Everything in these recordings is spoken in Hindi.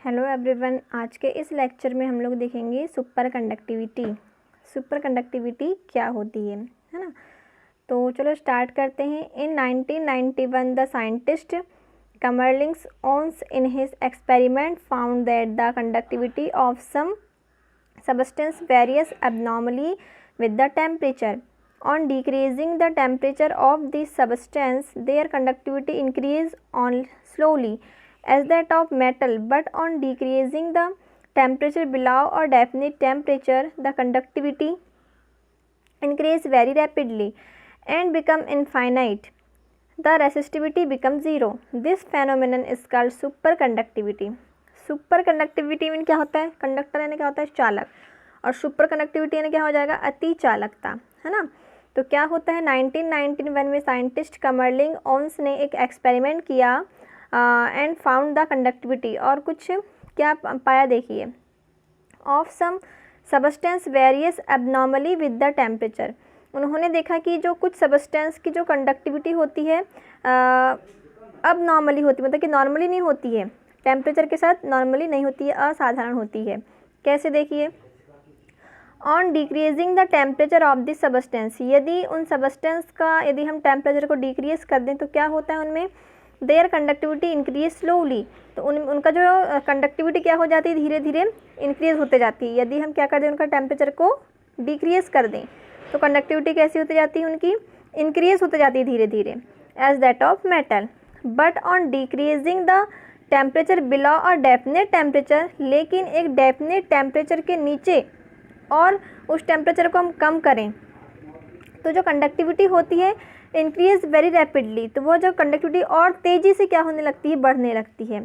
हेलो एवरीवन, आज के इस लेक्चर में हम लोग देखेंगे सुपर कंडक्टिविटी। सुपर कंडक्टिविटी क्या होती है ना। तो चलो स्टार्ट करते हैं। In 1991 the scientist Kamerlingh Onnes in his experiment found that the conductivity of some substance varies abnormally with the temperature. On decreasing the temperature of the substance, their conductivity increase on slowly as that of metal, but on decreasing the temperature below a definite temperature, the conductivity increase very rapidly and become infinite. The resistivity becomes zero. This phenomenon is called superconductivity. Super conductivity में क्या होता है? कंडक्टर यानी क्या होता है? चालक। और सुपर कंडक्टिविटी यानी क्या हो जाएगा? अति चालकता, है ना। तो क्या होता है? 1991 में साइंटिस्ट कमरलिंग ओन्स ने एक एक्सपेरिमेंट किया एंड फाउंड द कंडक्टिविटी, और कुछ क्या पाया देखिए, of some substance various abnormally with the temperature. उन्होंने देखा कि जो कुछ सबस्टेंस की जो कंडक्टिविटी होती है अब नॉर्मली होती है, मतलब कि नॉर्मली नहीं होती है, टेम्परेचर के साथ नॉर्मली नहीं होती है, असाधारण होती है। कैसे देखिए, on decreasing the temperature of this substance, यदि उन सबस्टेंस का यदि हम टेम्परेचर को डिक्रीज कर दें तो क्या होता है उनमें? There conductivity increase slowly. तो उनका जो कंडक्टिविटी क्या हो जाती है? धीरे धीरे इंक्रीज होते जाती है। यदि हम क्या कर दें, उनका टेम्परेचर को डिक्रीज कर दें तो कंडक्टिविटी कैसी होती जाती है? उनकी इंक्रीज होते जाती है धीरे धीरे, as that of metal. But on decreasing the temperature below a definite temperature, लेकिन एक डेफिनेट टेम्परेचर के नीचे और उस टेम्परेचर को हम कम करें तो जो कंडक्टिविटी होती है इंक्रीज वेरी रैपिडली, तो वो जो कंडक्टिविटी और तेज़ी से क्या होने लगती है? बढ़ने लगती है।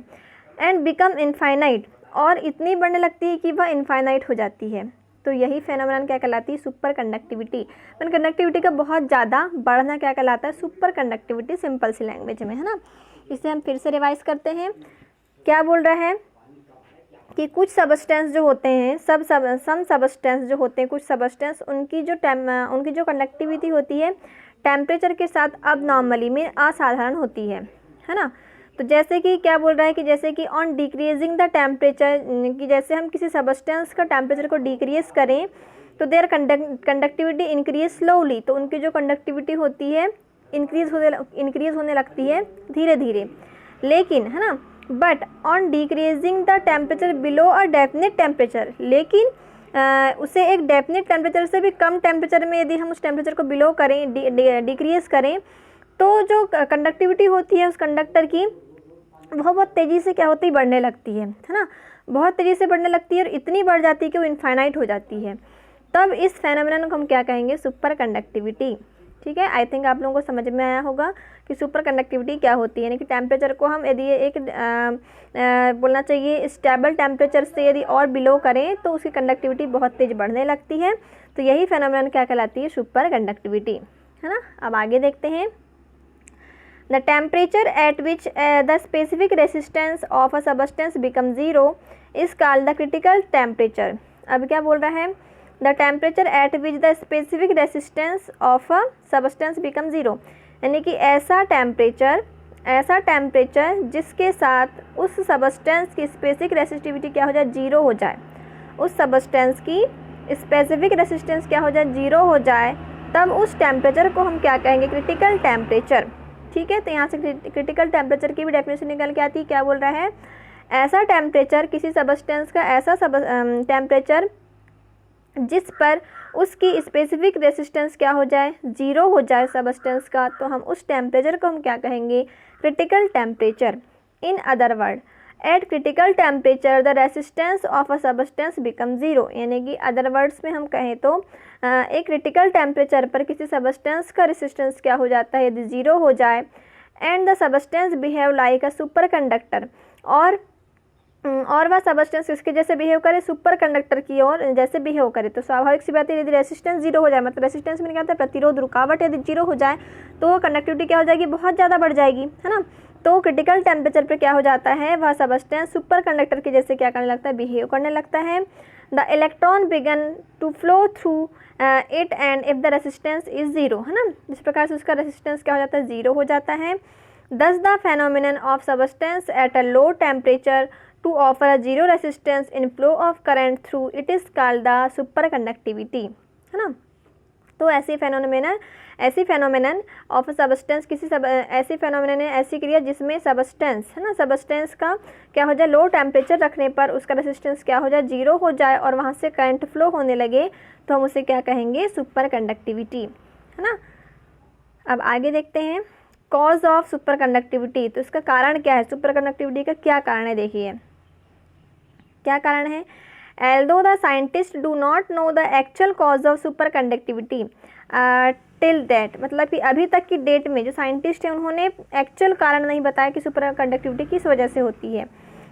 एंड बिकम इनफाइनाइट, और इतनी बढ़ने लगती है कि वह इनफाइनाइट हो जाती है। तो यही फेनोमेनन क्या कहलाती है? Super conductivity. कंडक्टिविटी का बहुत ज़्यादा बढ़ना क्या कहलाता है? सुपर कंडक्टिविटी, सिंपल सी लैंग्वेज में, है ना। इसे हम फिर से रिवाइज करते हैं। क्या बोल रहा है कि कुछ सबस्टेंस जो होते हैं, सम सबस्टेंस जो होते हैं, कुछ सबस्टेंस उनकी जो कंडक्टिविटी होती है टेम्परेचर के साथ अब नॉर्मली में असाधारण होती है ना। तो जैसे कि क्या बोल रहा है कि जैसे कि ऑन डिक्रीजिंग द टेम्परेचर, कि जैसे हम किसी सबस्टेंस का टेम्परेचर को डिक्रीज करें तो देयर कंडक्टिविटी इंक्रीज स्लोली, तो उनकी जो कंडक्टिविटी होती है इंक्रीज होने लगती है धीरे धीरे, लेकिन, है ना। But on decreasing the temperature below a definite temperature, लेकिन उसे एक डेफिनेट टेम्परेचर से भी कम टेम्परेचर में यदि हम उस टेम्परेचर को बिलो करें, डिक्रीज करें, तो जो कंडक्टिविटी होती है उस कंडक्टर की वह बहुत तेज़ी से क्या होती है? बढ़ने लगती है ना। बहुत तेज़ी से बढ़ने लगती है और इतनी बढ़ जाती है कि वो इनफाइनाइट हो जाती है। तब इस फेनोमेनन को हम क्या कहेंगे? Super conductivity. ठीक है, आई थिंक आप लोगों को समझ में आया होगा कि सुपर कंडक्टिविटी क्या होती है। यानी कि टेम्परेचर को हम यदि एक बोलना चाहिए स्टेबल टेम्परेचर से यदि और बिलो करें तो उसकी कंडक्टिविटी बहुत तेज़ बढ़ने लगती है। तो यही फेनोमेनन क्या कहलाती है? सुपर कंडक्टिविटी, है ना। अब आगे देखते हैं। The temperature at which the specific resistance of a substance become zero is called the critical temperature. अब क्या बोल रहा है? The temperature at which the specific resistance of a substance become zero, यानी कि ऐसा टेम्परेचर जिसके साथ उस सबस्टेंस की स्पेसिफिक रेसिस्टिविटी क्या हो जाए? ज़ीरो हो जाए। उस सबस्टेंस की स्पेसिफिक रेसिस्टेंस क्या हो जाए? ज़ीरो हो जाए। तब उस टेम्परेचर को हम क्या कहेंगे? Critical temperature. ठीक है, तो यहाँ से क्रिटिकल टेम्परेचर की भी डेफिनेशन निकल के आती है। क्या बोल रहा है? ऐसा टेम्परेचर, किसी सबस्टेंस का ऐसा टेम्परेचर जिस पर उसकी स्पेसिफिक रेसिस्टेंस क्या हो जाए? ज़ीरो हो जाए सबस्टेंस का, तो हम उस टेम्परेचर को हम क्या कहेंगे? Critical temperature. In other word, eight critical temperature the resistance of a substance become zero, यानी कि अदर वर्ड्स में हम कहें तो एक क्रिटिकल टेम्परेचर पर किसी सबस्टेंस का रेसिस्टेंस क्या हो जाता है? यदि ज़ीरो हो जाए, and the substance behave like a super conductor, और वह सबस्टेंस किसके जैसे बिहेव करे? सुपर कंडक्टर की ओर जैसे बिहेव करे। तो स्वाभाविक सी बात है, यदि रेसिस्टेंस जीरो हो जाए, मतलब रेसिस्टेंस में क्या होता है? प्रतिरोध, रुकावट, यदि जीरो हो जाए तो कंडक्टिविटी क्या हो जाएगी? बहुत ज़्यादा बढ़ जाएगी, है ना। तो क्रिटिकल टेम्परेचर पर क्या हो जाता है? वह सबस्टेंस सुपर कंडक्टर के जैसे क्या करने लगता है? बिहेव करने लगता है। The electron began to flow through it and if the resistance is zero, है ना। जिस प्रकार से उसका रेसिस्टेंस क्या हो जाता है? ज़ीरो हो जाता है। Thus the phenomenon of substance at a low temperature to offer a zero resistance in flow of current through it is called the superconductivity, है ना। तो ऐसी फेनोमेनन ऑफ सबस्टेंस, ऐसी फेनोमेनन है, ऐसी क्रिया जिसमें सबस्टेंस, है ना, सबस्टेंस का क्या हो जाए, लो टेम्परेचर रखने पर उसका रेसिस्टेंस क्या हो जाए, जीरो हो जाए और वहाँ से करंट फ्लो होने लगे, तो हम उसे क्या कहेंगे, सुपर कंडक्टिविटी, है ना। अब आगे देखते हैं कॉज ऑफ सुपर कंडक्टिविटी। तो इसका कारण क्या है, सुपर कंडक्टिविटी का क्या कारण है, देखिए क्या कारण है। Although the scientists do not know the actual cause of superconductivity till that, मतलब कि अभी तक की डेट में जो साइंटिस्ट हैं उन्होंने एक्चुअल कारण नहीं बताया कि सुपर कंडक्टिविटी किस वजह से होती है,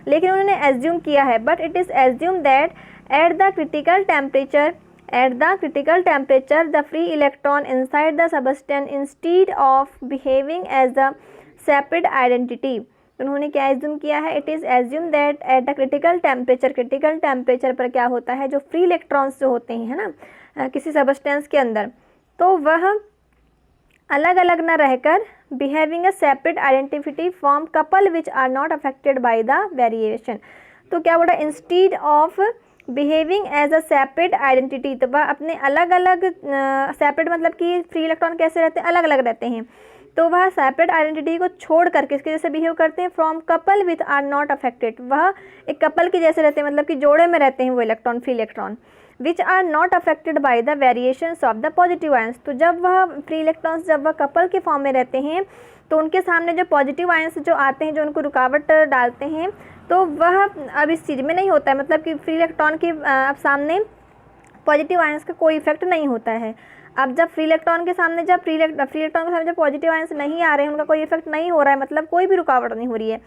लेकिन उन्होंने एज्यूम किया है। But it is assume that at the critical temperature the free electron inside the substance instead of behaving as the separate identity. उन्होंने क्या एज्यूम किया है, it is assume that at the critical temperature पर क्या होता है, जो फ्री इलेक्ट्रॉन्स जो होते हैं, है ना, किसी सबस्टेंस के अंदर, तो वह अलग अलग न रहकर behaving a separate identity form couple which are not affected by the variation. तो क्या बोला, instead of behaving as a separate identity, तो वह अपने अलग अलग, सेपरेट मतलब कि फ्री इलेक्ट्रॉन कैसे रहते हैं, अलग अलग रहते हैं, तो वह सेपरेट आइडेंटिटी को छोड़ करके इसके जैसे बिहेव करते हैं। From couple with are not affected, वह एक कपल के जैसे रहते हैं, मतलब कि जोड़े में रहते हैं वो electron, free electron, which are not affected by the variations of the positive ions. तो जब वह फ्री इलेक्ट्रॉन्स जब वह कपल के फॉर्म में रहते हैं तो उनके सामने जो पॉजिटिव आयंस जो आते हैं, जो उनको रुकावट डालते हैं, तो वह अब इस चीज़ में नहीं होता है, मतलब कि फ्री इलेक्ट्रॉन के अब सामने पॉजिटिव आयंस का कोई इफेक्ट नहीं होता है। अब जब फ्री इलेक्ट्रॉन के सामने जब पॉजिटिव आयंस नहीं आ रहे हैं, उनका कोई इफेक्ट नहीं हो रहा है, मतलब कोई भी रुकावट नहीं हो रही है,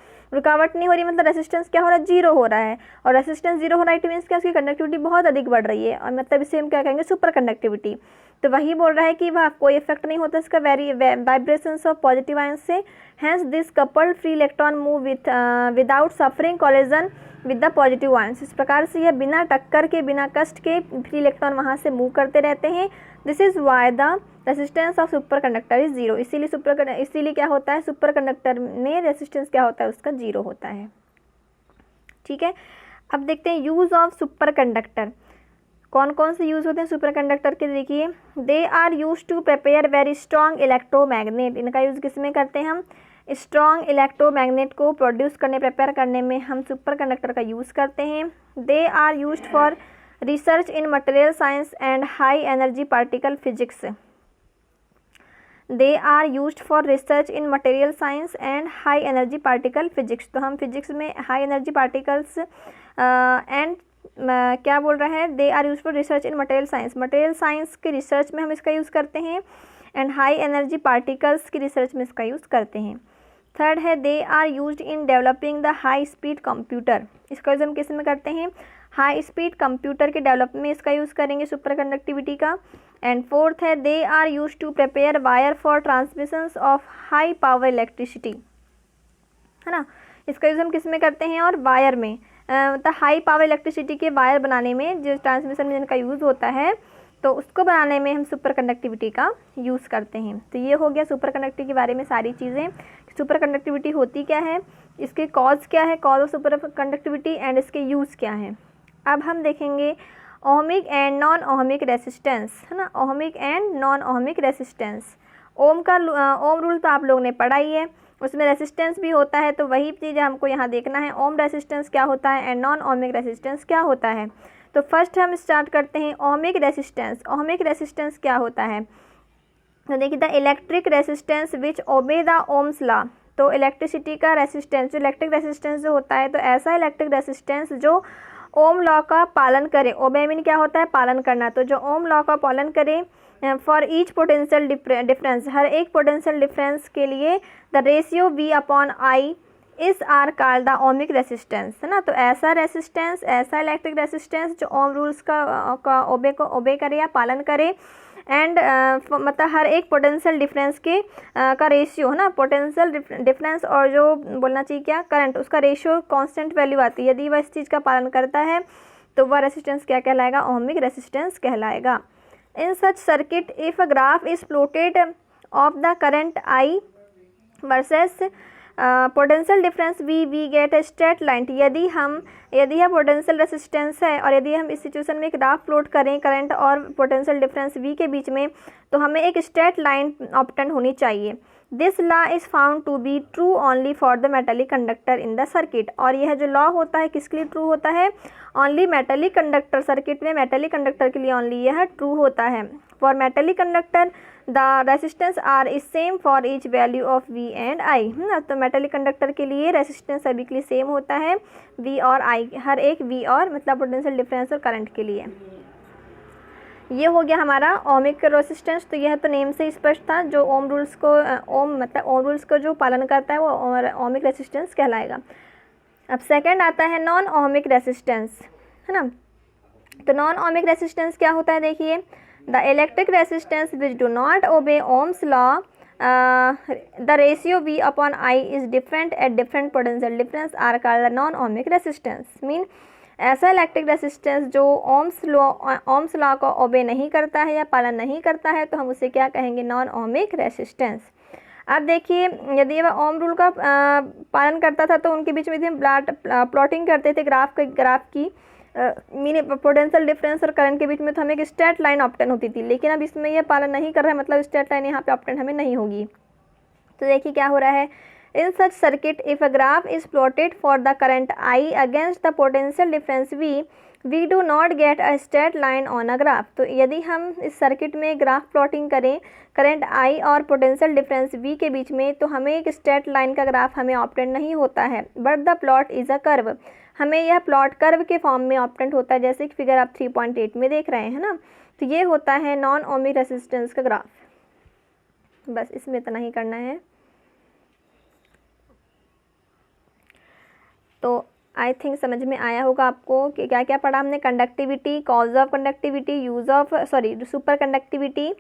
मतलब रेसिस्टेंस क्या हो रहा है, जीरो हो रहा है, और रेसिस्टेंस जीरो हो रहा है इट मीन्स क्या, उसकी कंडक्टिविटी बहुत अधिक बढ़ रही है, और मतलब इसे हम क्या कहेंगे, सुपर कंडक्टिविटी। तो वही बोल रहा है कि वह कोई इफेक्ट नहीं होता इसका वाइब्रेशंस ऑफ पॉजिटिव आयंस से, hence this coupled free electron move without suffering collision with the positive ions. इस प्रकार से यह बिना टक्कर के, बिना कष्ट के फ्री इलेक्ट्रॉन वहाँ से मूव करते रहते हैं। This is why the resistance of super conductor is zero. इसीलिए क्या होता है, सुपर कंडक्टर में रेसिस्टेंस क्या होता है, उसका जीरो होता है। ठीक है, अब देखते हैं यूज़ ऑफ सुपर कंडक्टर। कौन कौन से यूज़ होते हैं सुपर कंडक्टर के, देखिए they are use to prepare very strong electromagnet. इनका यूज़ किस में करते हैं हम, स्ट्रॉन्ग इलेक्ट्रोमैग्नेट को प्रोड्यूस करने, प्रिपेयर करने में हम सुपर कंडक्टर का यूज़ करते हैं। They are used for research in material science and high energy particle physics. They are used for research in material science and high energy particle physics. तो हम फिजिक्स में हाई एनर्जी पार्टिकल्स एंड क्या बोल रहा है, they are use for research in material science के रिसर्च में हम इसका यूज़ करते हैं, एंड हाई एनर्जी पार्टिकल्स की रिसर्च में इसका यूज़ करते हैं। थर्ड है they are used in developing the high speed computer. इसका यूज़ हम किस में करते हैं, हाई स्पीड कंप्यूटर के डेवलपमेंट में इसका यूज़ करेंगे सुपर कंडक्टिविटी का। एंड फोर्थ है they are use to prepare wire for transmissions of high power electricity, है ना। इसका यूज़ हम किस में करते हैं, और वायर में, मतलब हाई पावर इलेक्ट्रिसिटी के वायर बनाने में, जो ट्रांसमिशन में जिनका यूज़ होता है, तो उसको बनाने में हम सुपर कंडक्टिविटी का यूज़ करते हैं। तो ये हो गया सुपर कंडक्टिविटी के बारे में सारी चीज़ें, सुपर कंडक्टिविटी होती क्या है, इसके कॉज क्या है, cause of super conductivity, and इसके यूज़ क्या हैं। अब हम देखेंगे ohmic and non ohmic resistance, है ना, ohmic and non ohmic resistance. Ohm rule तो आप लोगों ने पढ़ा ही है, उसमें रेसिस्टेंस भी होता है, तो वही चीज़ हमको यहाँ देखना है, ओम रेसिस्टेंस क्या होता है एंड नॉन ओहमिक रेसिस्टेंस क्या होता है। तो फर्स्ट हम स्टार्ट करते हैं ओहमिक रेसिस्टेंस। ओहमिक रेसिस्टेंस क्या होता है, तो देखिए the electric resistance which obey the Ohm's law. तो इलेक्ट्रिसिटी का रेसिस्टेंस, जो इलेक्ट्रिक रेसिस्टेंस जो होता है, तो ऐसा इलेक्ट्रिक रेसिस्टेंस जो ओम लॉ का पालन करे। ओबे मीन क्या होता है, पालन करना, तो जो ओम लॉ का पालन करे। फॉर ईच पोटेंशियल डिफरेंस, हर एक पोटेंशियल डिफरेंस के लिए the ratio V upon I is R called the ohmic resistance, है ना। तो ऐसा रेसिस्टेंस, ऐसा इलेक्ट्रिक रेसिस्टेंस जो ओम रूल्स का ओबे करे या पालन करे, एंड मतलब हर एक पोटेंशियल डिफरेंस के का रेशियो, है ना, पोटेंशियल डिफरेंस और जो बोलना चाहिए क्या, करंट, उसका रेशियो कांस्टेंट वैल्यू आती है। यदि वह इस चीज़ का पालन करता है तो वह रेसिस्टेंस क्या कहलाएगा, ओमिक रेसिस्टेंस कहलाएगा। In such circuit if a graph is plotted of the current I versus potential difference we get a straight line. यदि यह पोटेंशियल रेसिस्टेंस है और यदि हम इस सिचुएशन में एक ग्राफ प्लॉट करें करंट और पोटेंशियल डिफरेंस V के बीच में, तो हमें एक स्ट्रेट लाइन ऑब्टेन होनी चाहिए। This law is found to be true only for the metallic conductor in the circuit. और यह जो लॉ होता है किसके लिए ट्रू होता है? ओनली मेटेलिक कंडक्टर, सर्किट में मेटेलिक कंडक्टर के लिए ओनली यह ट्रू होता है। For metallic conductor the resistance R is same for each value of V and I। तो मेटेलिक कंडक्टर के लिए रेसिस्टेंस सभी के लिए सेम होता है, V और I, हर एक V और मतलब पोटेंशियल डिफरेंस और करंट के लिए। ये हो गया हमारा ओमिक रेसिस्टेंस। तो यह तो नेम से स्पष्ट था, जो ओम रूल्स को जो पालन करता है वो ओमिक रेसिस्टेंस कहलाएगा। अब सेकंड आता है नॉन ओमिक रेसिस्टेंस, है ना। तो नॉन ओमिक रेसिस्टेंस क्या होता है? देखिए, the electric resistance which do not obey Ohm's law, the ratio V upon I is different at different potential difference are called the non ohmic resistance. Mean ऐसा इलेक्ट्रिक रेसिस्टेंस जो ओम्स लॉ को ओबे नहीं करता है या पालन नहीं करता है, तो हम उसे क्या कहेंगे? Non ohmic resistance. अब देखिए, यदि वह ओम रूल का पालन करता था तो उनके बीच में हम प्लॉटिंग करते थे ग्राफ की मीन पोटेंशियल डिफरेंस और करंट के बीच में, तो हमें एक स्ट्रेट लाइन ऑब्टेन होती थी। लेकिन अब इसमें यह पालन नहीं कर रहा है, मतलब स्ट्रेट लाइन यहाँ पे ऑब्टेन हमें नहीं होगी। तो देखिए क्या हो रहा है, in such circuit if a graph is plotted for the current I against the potential difference V, we do not get a straight line on a graph. तो यदि हम इस सर्किट में ग्राफ प्लॉटिंग करें करंट I और पोटेंशियल डिफरेंस V के बीच में, तो हमें एक स्ट्रेट लाइन का ग्राफ हमें ऑब्टेन नहीं होता है, but the plot is a curve. हमें यह प्लॉट कर्व के फॉर्म में ऑब्टेन होता है, जैसे कि फिगर आप 3.8 में देख रहे हैं ना। तो ये होता है नॉन ओमिक रेसिस्टेंस का ग्राफ। बस इसमें इतना ही करना है। तो आई थिंक समझ में आया होगा आपको कि क्या क्या पढ़ा हमने। Conductivity, cause of conductivity, super conductivity,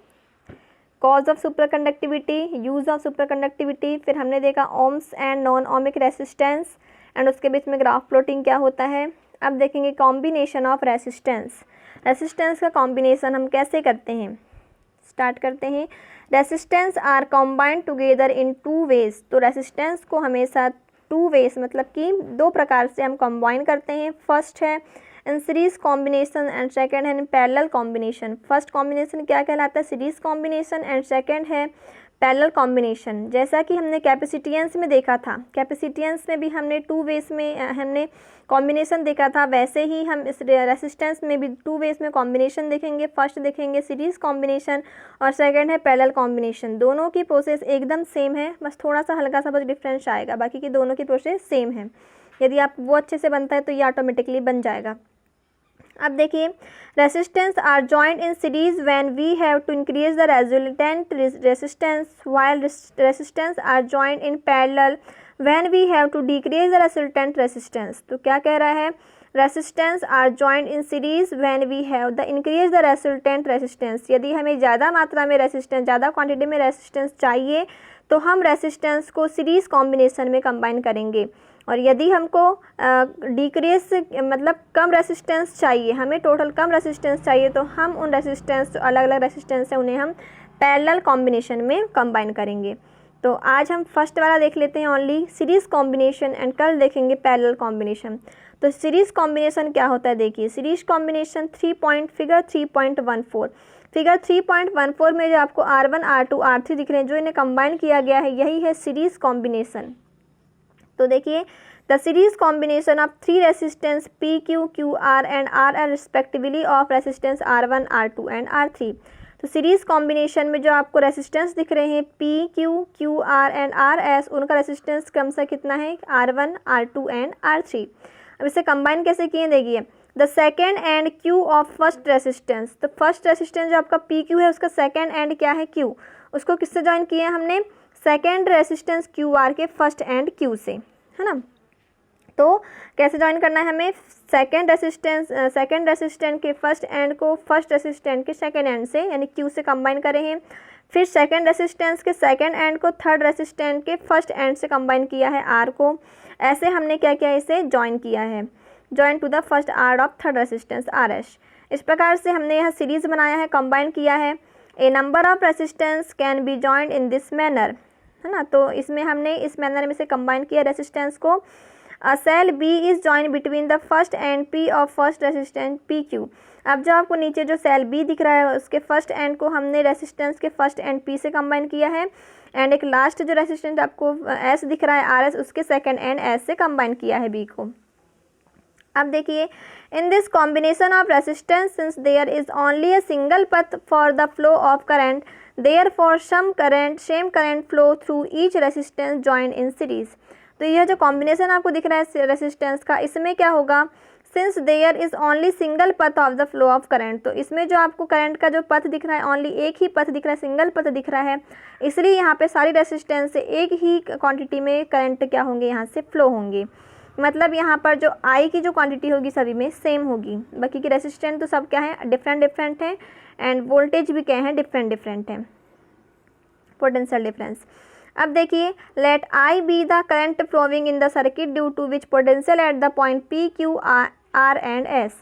cause of super conductivity, use of super conductivity. फिर हमने देखा Ohm's and non ohmic resistance and उसके बीच में ग्राफ प्लॉटिंग क्या होता है। अब देखेंगे कॉम्बिनेशन ऑफ रेसिस्टेंस का कॉम्बिनेशन हम कैसे करते हैं। स्टार्ट करते हैं। Resistance are combined together in 2 ways. तो रेसिस्टेंस को हमेशा 2 वेज मतलब कि 2 प्रकार से हम कंबाइन करते हैं। फर्स्ट है in series combination and second है in parallel combination. First combination क्या कहलाता है? सीरीज कॉम्बिनेशन एंड सेकंड है पैरेलल कॉम्बिनेशन। जैसा कि हमने कैपेसिटेंस में देखा था, कैपेसिटेंस में भी हमने 2 वेज में हमने कॉम्बिनेशन देखा था, वैसे ही हम इस रेसिस्टेंस में भी 2 वेज में कॉम्बिनेशन देखेंगे। फर्स्ट देखेंगे सीरीज कॉम्बिनेशन और सेकंड है पैरेलल कॉम्बिनेशन। दोनों की प्रोसेस एकदम सेम है, बस थोड़ा सा हल्का सा बस डिफरेंस आएगा, बाकी की दोनों की प्रोसेस सेम है। यदि आप वो अच्छे से बनता है तो ये ऑटोमेटिकली बन जाएगा। अब देखिए, resistance are joint in series when we have to increase the resultant resistance, while resistance are joint in parallel when we have to decrease the resultant resistance. तो क्या कह रहा है? Resistance are joint in series when we have the increase the resultant resistance. यदि हमें ज़्यादा मात्रा में रेसिस्टेंस, ज़्यादा क्वांटिटी में रेसिस्टेंस चाहिए तो हम रेसिस्टेंस को सीरीज कॉम्बिनेशन में कंबाइन करेंगे। और यदि हमको डिक्रीज मतलब कम रेसिस्टेंस चाहिए, हमें टोटल कम रेसिस्टेंस चाहिए, तो हम उन रेसिस्टेंस जो अलग अलग रेसिस्टेंस है उन्हें हम पैरेलल कॉम्बिनेशन में कंबाइन करेंगे। तो आज हम फर्स्ट वाला देख लेते हैं ओनली सीरीज कॉम्बिनेशन एंड कल देखेंगे पैरेलल कॉम्बिनेशन। तो सीरीज कॉम्बिनेशन क्या होता है? देखिए, सीरीज कॉम्बिनेशन फिगर 3.14 फिगर 3.14 में जो आपको R1, R2, R3 दिख रहे हैं, जो इन्हें कंबाइन किया गया है, यही है सीरीज कॉम्बिनेशन। तो देखिए, the series combination of 3 resistance P, Q, QR and RL respectively of resistance R1, R2 and R3। तो सीरीज कॉम्बिनेशन में जो आपको रेसिस्टेंस दिख रहे हैं P, Q, QR and RS, उनका रेसिस्टेंस क्रमशः कितना है? R1, R2 and R3। अब इसे कंबाइन कैसे किए? देखिए, the second and Q of first resistance. तो फर्स्ट रेसिस्टेंस जो आपका PQ है, उसका सेकेंड एंड क्या है? Q। उसको किससे ज्वाइन किया है हमने? सेकेंड रेसिस्टेंस QR के फर्स्ट एंड Q से, है ना। तो कैसे ज्वाइन करना है हमें? सेकेंड रेसिस्टेंट के फर्स्ट एंड को फर्स्ट रेसिस्टेंट के सेकेंड एंड से यानी Q से कंबाइन करें हैं। फिर सेकेंड रेसिस्टेंस के सेकेंड एंड को थर्ड रेसिस्टेंट के फर्स्ट एंड से कंबाइन किया है R को। ऐसे हमने क्या किया? इसे ज्वाइन किया है, join to the first R of third resistance RS। इस प्रकार से हमने यह सीरीज बनाया है, कंबाइन किया है। A number of resistance can be joined in this manner, है ना। तो इसमें हमने इस मैनर में से कंबाइन किया रेसिस्टेंस को। A cell B is join between the first end P of first resistance P Q. अब जो आपको नीचे जो सेल बी दिख रहा है उसके फर्स्ट एंड को हमने रेसिस्टेंस के फर्स्ट एंड पी से कंबाइन किया है, एंड एक लास्ट जो रेसिस्टेंस आपको एस दिख रहा है आर एस, उसके सेकेंड एंड एस से कंबाइन किया है बी को। अब देखिए, in this combination of resistance since there is only a single path for the flow of current, therefore same current flow through each resistance join in series. तो यह जो कॉम्बिनेशन आपको दिख रहा है रेसिस्टेंस का, इसमें क्या होगा, since there is only single path of the flow of current, तो इसमें जो आपको करंट का जो पथ दिख रहा है ओनली एक ही पथ दिख रहा है, सिंगल पथ दिख रहा है, इसलिए यहाँ पे सारी रेसिस्टेंस से एक ही क्वांटिटी में करंट क्या होंगे, यहाँ से फ्लो होंगे। मतलब यहाँ पर जो आई की जो क्वांटिटी होगी सभी में सेम होगी, बाकी की रेसिस्टेंस तो सब क्या है, डिफरेंट है, एंड वोल्टेज भी क्या है, डिफरेंट है, पोटेंशियल डिफरेंस। अब देखिए, let I be the current flowing in the circuit due to which potential at the point P Q R and S.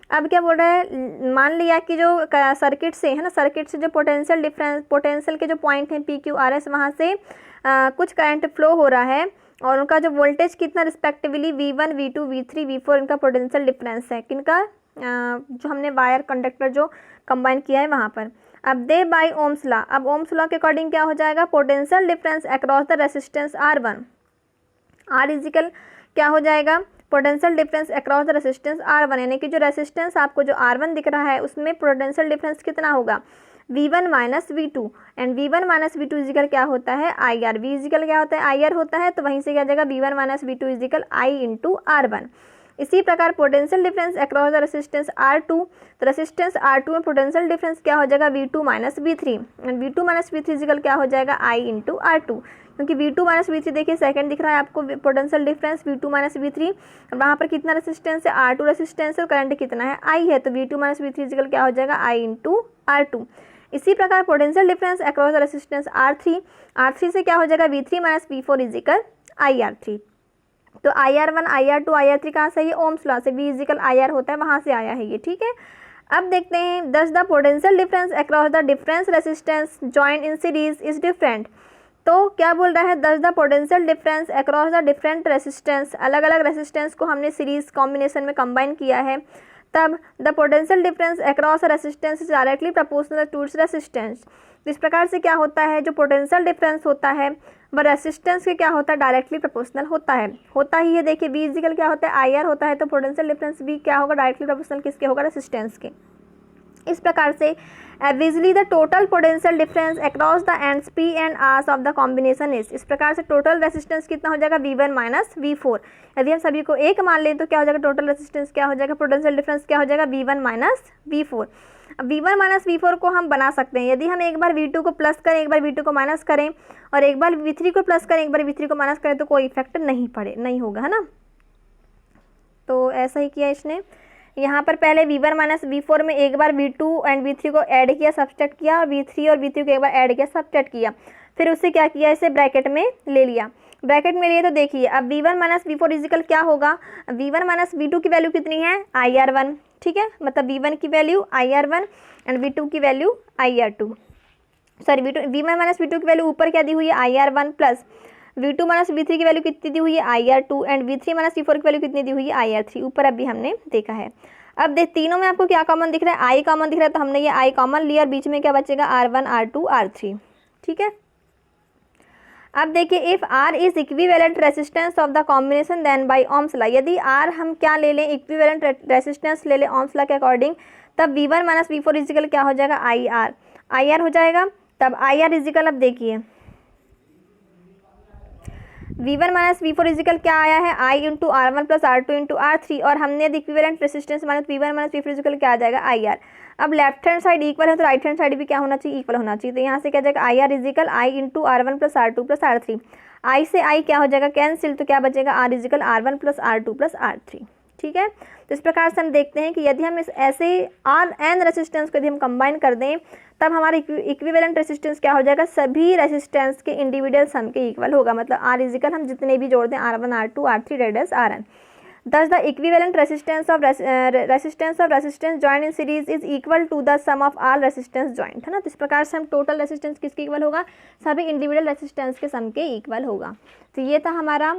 अब क्या बोल रहा है, मान लिया कि जो सर्किट से है ना, सर्किट से जो पोटेंशियल के जो पॉइंट हैं पी क्यू आर एस, वहाँ से कुछ करंट फ्लो हो रहा है, और उनका जो वोल्टेज कितना respectively V1, V2, V3, V4 इनका पोटेंशियल डिफरेंस है, किनका, जो हमने वायर कंडक्टर जो कंबाइन किया है वहाँ पर। अब दे बाय ओम्स लॉ, अब ओम्स लॉ के अकॉर्डिंग क्या हो जाएगा, potential difference across the resistance R1, R is equal क्या हो जाएगा, potential difference across the resistance R1, यानी कि जो रेसिस्टेंस आपको जो R1 दिख रहा है उसमें पोटेंशियल डिफरेंस कितना होगा, V1 minus V2, and V1 minus V2 is equal क्या होता है, IR, V इजिकल क्या होता है, IR होता है, तो वहीं से क्या जाएगा, V1 minus V2 is equal I into R1। इसी प्रकार potential difference across the resistance R2, तो रेसिस्टेंस R2 में पोटेंशियल डिफरेंस क्या हो जाएगा, V2 minus V3, and V2 minus V3 is equal क्या हो जाएगा, I इंटू R2, क्योंकि V2 माइनस V3 देखिए सेकंड दिख रहा है आपको potential difference V2 minus V3, वहाँ पर कितना रेसिस्टेंस है, R2 रेसिस्टेंस है, और करंट कितना है, I है, तो V2 माइनस V3 इजिकल क्या हो जाएगा, I इंटू R2। इसी प्रकार potential difference across the resistance R3 से क्या हो जाएगा, V3 minus V4 is equal IR3। तो IR1, IR2, IR3 कहाँ से, ये ओम्स लॉ से, V इजिकल IR होता है, वहाँ से आया है ये, ठीक है। अब देखते हैं, दस the potential difference across the difference resistance join in series is different. तो क्या बोल रहा है, दस the potential difference across the different resistance, अलग अलग रेसिस्टेंस को हमने सीरीज कॉम्बिनेशन में कंबाइन किया है, तब the potential difference across resistance is directly proportional to its resistance. इस प्रकार से क्या होता है, जो पोटेंशियल डिफरेंस होता है वह रेसिस्टेंस के क्या होता है, डायरेक्टली प्रोपोर्शनल होता ही है। देखिए V इजिकल क्या होता है, IR होता है, तो पोटेंशियल डिफरेंस भी क्या होगा, डायरेक्टली प्रोपोर्शनल किसके होगा, रेसिस्टेंस के। इस प्रकार से averagely the total potential difference across the ends P and R's of the combination is, इस प्रकार से टोटल रेसिस्टेंस कितना हो जाएगा, V1 माइनस V4। यदि हम सभी को एक मान लें तो क्या हो जाएगा, टोटल रेसिस्टेंस क्या हो जाएगा, पोटेंशियल डिफरेंस क्या हो जाएगा, V1 माइनस V4। अब V1 माइनस V4 को हम बना सकते हैं, यदि हम एक बार V2 को प्लस करें, एक बार V2 को माइनस करें, और एक बार V3 को प्लस करें, एक बार V3 को माइनस करें, तो कोई इफेक्ट नहीं होगा, है ना। तो ऐसा ही किया इसने, यहाँ पर पहले V1 माइनस V4 में एक बार V2 एंड V3 को ऐड किया, सब्सट्रैक्ट किया, और V3 और V3 को एक बार ऐड किया, सब्सट्रैक्ट किया, फिर उससे क्या किया, इसे ब्रैकेट में ले लिया। ब्रैकेट में लिए तो देखिए, अब V1 माइनस V4 इजिकल क्या होगा, V1 माइनस V2 की वैल्यू कितनी है, IR1, ठीक है, मतलब V1 की वैल्यू IR1 एंड V2 की value IR2, sorry V1 minus V2 की वैल्यू ऊपर क्या दी हुई है, IR1 plus V2 minus V3 की वैल्यू कितनी दी हुई है, IR2, and V3 minus V4 की वैल्यू कितनी दी हुई है, IR3, ऊपर अभी हमने देखा है। अब देख तीनों में आपको क्या कॉमन दिख रहा है, I कॉमन दिख रहा है, तो हमने ये I कॉमन लिया, और बीच में क्या बचेगा, R1, R2, R3, ठीक है। अब देखिए, if R is equivalent resistance of the combination then by Ohm's law, यदि R हम क्या ले लें, इक्विवेलेंट रेसिस्टेंस ले लें ओम्स लॉ के अकॉर्डिंग, तब V1 माइनस V4 इजिकल क्या हो जाएगा, IR हो जाएगा। तब IR इजिकल, अब देखिए V1 माइनस V4 इजिकल क्या आया है, I into R1 plus R2 into R3, और हमने यदि इक्विवेलेंट रेसिस्टेंस माने तो V1 माइनस V4 इजिकल क्या आ जाएगा, IR। अब लेफ्ट हैंड साइड इक्वल है तो राइट हैंड साइड भी क्या होना चाहिए, इक्वल होना चाहिए, तो यहाँ से क्या जाएगा, IR is equal I into R1 plus R2 plus R3, I से I क्या हो जाएगा, कैंसिल, तो क्या बचेगा, R is equal R1 plus R2 plus R3, ठीक है। तो इस प्रकार से हम देखते हैं कि यदि हम इस ऐसे Rn रेसिस्टेंस को यदि हम कंबाइन कर दें, तब हमारा इक्विवेलेंट रेसिस्टेंस क्या हो जाएगा, सभी रेसिस्टेंस के इंडिविजुअल सम के इक्वल होगा, मतलब R इजिकल हम जितने भी जोड़ दें, R1, R2, R3 रेडियस Rn। Thus the equivalent resistance of resistance joint in series is equal to the sum of all resistance joint, है ना। तो इस प्रकार से हम टोटल रेसिस्टेंस किसके इक्वल होगा, सभी इंडिविजुअल रेसिस्टेंस के सम के इक्वल होगा। तो ये था हमारा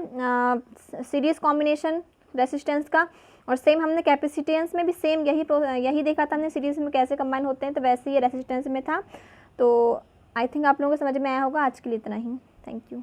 सीरीज कॉम्बिनेशन रेसिस्टेंस का। और सेम हमने कैपेसिटेंस में भी सेम यही देखा था हमने, सीरीज में कैसे कंबाइन होते हैं, तो वैसे ही रेसिस्टेंस में था। तो आई थिंक आप लोगों को समझ में आया होगा। आज के लिए इतना ही, थैंक यू।